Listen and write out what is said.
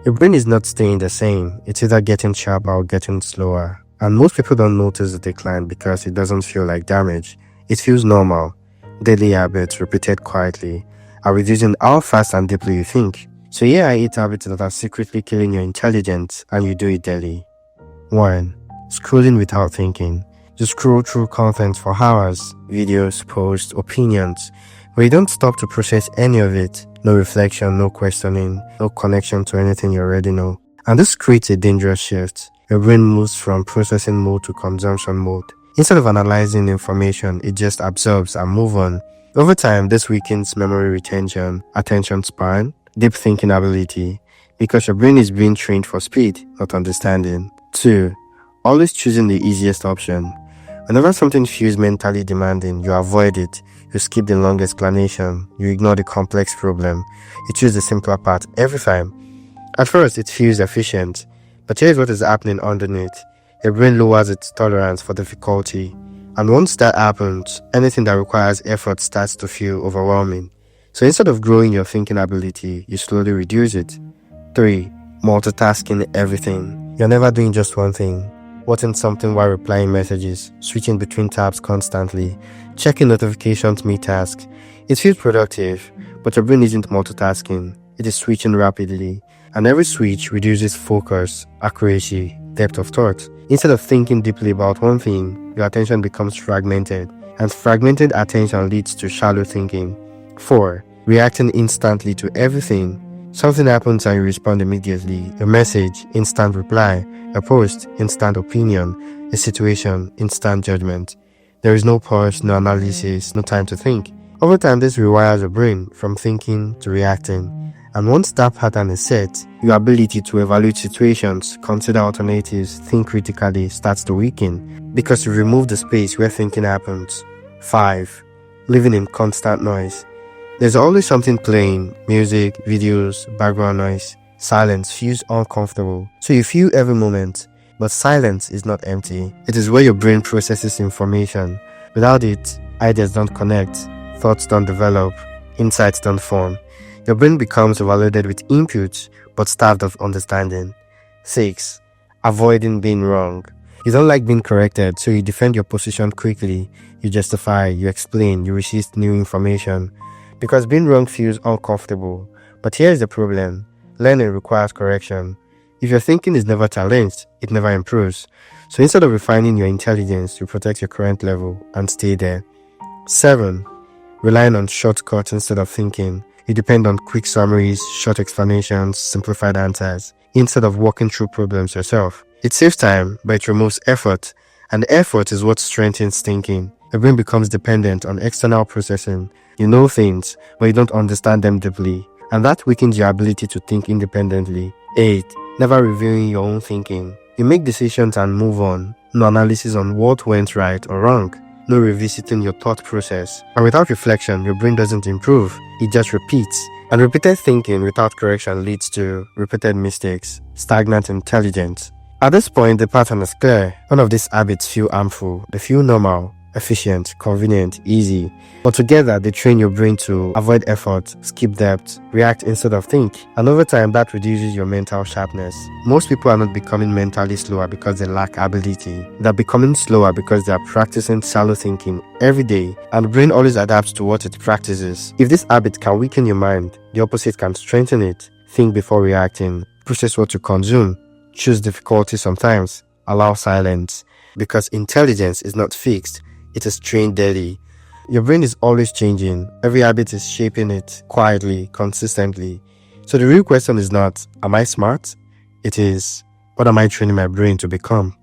Your brain is not staying the same, it's either getting sharper or getting slower. And most people don't notice the decline because it doesn't feel like damage. It feels normal. Daily habits repeated quietly are reducing how fast and deeply you think. So here are 8 habits that are secretly killing your intelligence and you do it daily. 1. Scrolling without thinking. You scroll through content for hours, videos, posts, opinions, but you don't stop to process any of it. No reflection, no questioning, no connection to anything you already know. And this creates a dangerous shift. Your brain moves from processing mode to consumption mode. Instead of analyzing information, it just absorbs and moves on. Over time, this weakens memory retention, attention span, deep thinking ability, because your brain is being trained for speed, not understanding. 2. Always choosing the easiest option. Whenever something feels mentally demanding, you avoid it. You skip the long explanation. You ignore the complex problem. You choose the simpler part every time. At first, it feels efficient, but here's what is happening underneath. Your brain lowers its tolerance for difficulty. And once that happens, anything that requires effort starts to feel overwhelming. So instead of growing your thinking ability, you slowly reduce it. 3. Multitasking everything. You're never doing just one thing. Watching something while replying messages, switching between tabs constantly, checking notifications mid-task. It feels productive, but your brain isn't multitasking. It is switching rapidly, and every switch reduces focus, accuracy, depth of thought. Instead of thinking deeply about one thing, your attention becomes fragmented, and fragmented attention leads to shallow thinking. 4. Reacting instantly to everything. Something happens and you respond immediately. A message, instant reply. A post, instant opinion. A situation, instant judgment. There is no pause, no analysis, no time to think. Over time, this rewires your brain from thinking to reacting. And once that pattern is set, your ability to evaluate situations, consider alternatives, think critically starts to weaken because you remove the space where thinking happens. 5. Living in constant noise. There's always something playing, music, videos, background noise. Silence feels uncomfortable, so you feel every moment. But silence is not empty. It is where your brain processes information. Without it, ideas don't connect, thoughts don't develop, insights don't form. Your brain becomes overloaded with inputs, but starved of understanding. 6. Avoiding being wrong. You don't like being corrected, so you defend your position quickly. You justify, you explain, you resist new information. Because being wrong feels uncomfortable. But here's the problem. Learning requires correction. If your thinking is never challenged, it never improves. So instead of refining your intelligence, you protect your current level and stay there. 7. Relying on shortcuts instead of thinking. You depend on quick summaries, short explanations, simplified answers, instead of walking through problems yourself. It saves time, but it removes effort. And effort is what strengthens thinking. Your brain becomes dependent on external processing. You know things, but you don't understand them deeply. And that weakens your ability to think independently. 8. Never reviewing your own thinking. You make decisions and move on. No analysis on what went right or wrong. No revisiting your thought process. And without reflection, your brain doesn't improve. It just repeats. And repeated thinking without correction leads to repeated mistakes, stagnant intelligence. At this point, the pattern is clear. None of these habits feel harmful. They feel normal, efficient, convenient, easy. But together, they train your brain to avoid effort, skip depth, react instead of think. And over time, that reduces your mental sharpness. Most people are not becoming mentally slower because they lack ability. They're becoming slower because they are practicing shallow thinking every day. And the brain always adapts to what it practices. If this habit can weaken your mind, the opposite can strengthen it. Think before reacting. Process what you consume. Choose difficulty sometimes. Allow silence. Because intelligence is not fixed. It is trained daily. Your brain is always changing. Every habit is shaping it quietly, consistently. So the real question is not, am I smart? It is, what am I training my brain to become?